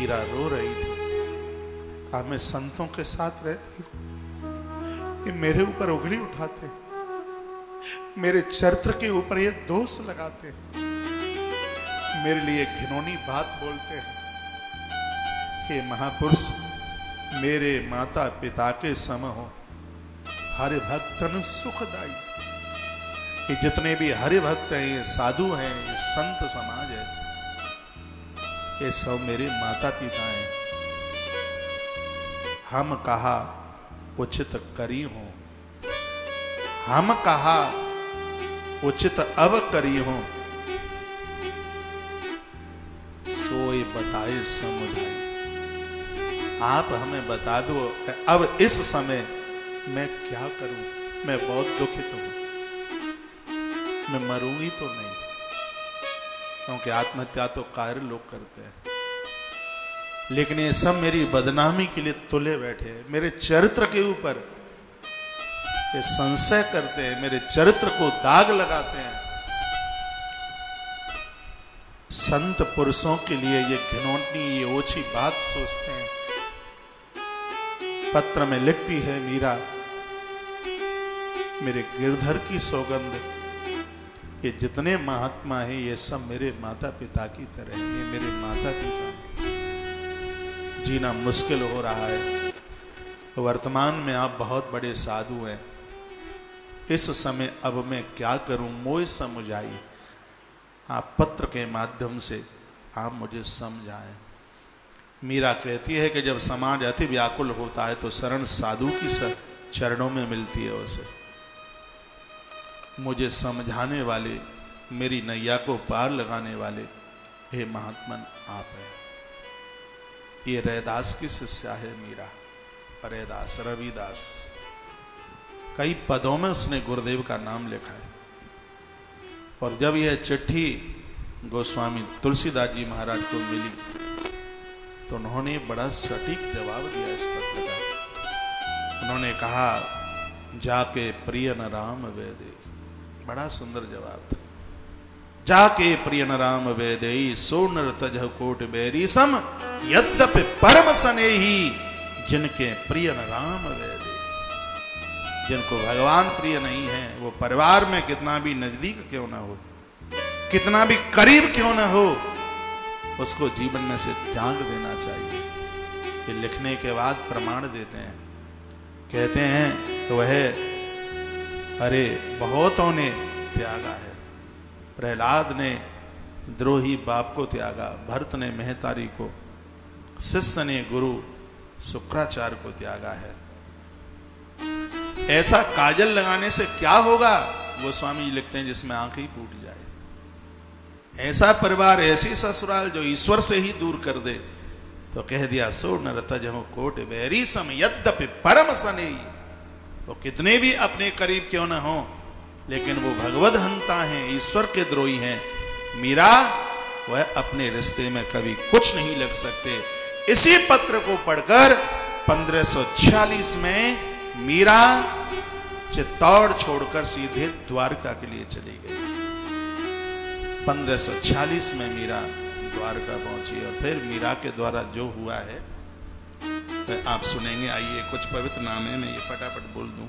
मीरा रो रही थी। कहा मैं संतों के साथ रहती हूँ, ये मेरे ऊपर उंगली उठाते, मेरे चरित्र के ऊपर ये दोष लगाते, मेरे लिए घिनौनी बात बोलते हैं। हे महापुरुष, मेरे माता पिता के सम हो, हरि भक्तन सुखदाई। ये जितने भी हरि भक्त हैं, ये साधु हैं, ये संत समाज है, ये सब मेरे माता पिता हैं। हम कहा उचित करी हो, हम कहा उचित अब करी हो, सोए बताए समुझाई। आप हमें बता दो अब इस समय मैं क्या करूं। मैं बहुत दुखित हूं, मैं मरूंगी तो नहीं, क्योंकि आत्महत्या तो कायर लोग करते हैं, लेकिन ये सब मेरी बदनामी के लिए तुले बैठे हैं। मेरे चरित्र के ऊपर ये संशय करते हैं, मेरे चरित्र को दाग लगाते हैं। संत पुरुषों के लिए ये घिनौनी, ये ओछी बात सोचते हैं। पत्र में लिखती है मीरा, मेरे गिरधर की सौगंध, ये जितने महात्मा हैं ये सब मेरे माता पिता की तरह हैं, ये मेरे माता पिता हैं। जीना मुश्किल हो रहा है। वर्तमान में आप बहुत बड़े साधु हैं, इस समय अब मैं क्या करूं, मोह समझाई। आप पत्र के माध्यम से आप मुझे समझाएं। मीरा कहती है कि जब समाज अति व्याकुल होता है तो शरण साधु की चरणों में मिलती है उसे। मुझे समझाने वाले, मेरी नैया को पार लगाने वाले हे महात्मन आप हैं। ये रैदास की शिष्या है मीरा। रैदास, रविदास, कई पदों में उसने गुरुदेव का नाम लिखा है। और जब यह चिट्ठी गोस्वामी तुलसीदास जी महाराज को मिली तो उन्होंने बड़ा सटीक जवाब दिया इस पत्र का। उन्होंने कहा, जाके प्रिय न राम वेदे। बड़ा सुंदर जवाब था। जाके प्रिय न राम वेदे, सो नर तजह कोट बैरी सम, यद्यपि परम स्नेही जिनके प्रिय न राम वेदे। जिनको भगवान प्रिय नहीं है, वो परिवार में कितना भी नजदीक क्यों ना हो, कितना भी करीब क्यों ना हो, उसको जीवन में से त्याग देना चाहिए। ये लिखने के बाद प्रमाण देते हैं, कहते हैं तो वह अरे बहुतों ने त्यागा है। प्रहलाद ने द्रोही बाप को त्यागा, भरत ने महतारी को, शिष्य ने गुरु शुक्राचार्य को त्यागा है। ऐसा काजल लगाने से क्या होगा, गोस्वामी जी लिखते हैं, जिसमें आंख ही फूट जाए। ऐसा परिवार, ऐसी ससुराल जो ईश्वर से ही दूर कर दे। तो कह दिया, सो नर तजहु कोट बैरी सम, यद्यपि परम स्नेही। तो कितने भी अपने करीब क्यों न हो, लेकिन वो भगवद हंता हैं, ईश्वर के द्रोही हैं। मीरा वह अपने रिश्ते में कभी कुछ नहीं लग सकते। इसी पत्र को पढ़कर 1546 में मीरा चित्तौड़ छोड़कर सीधे द्वारका के लिए चली गई। 1546 में मीरा द्वारका पहुंची। और फिर मीरा के द्वारा जो हुआ है आप सुनेंगे। आइए कुछ पवित्र नामे में ये फटाफट बोल दूं।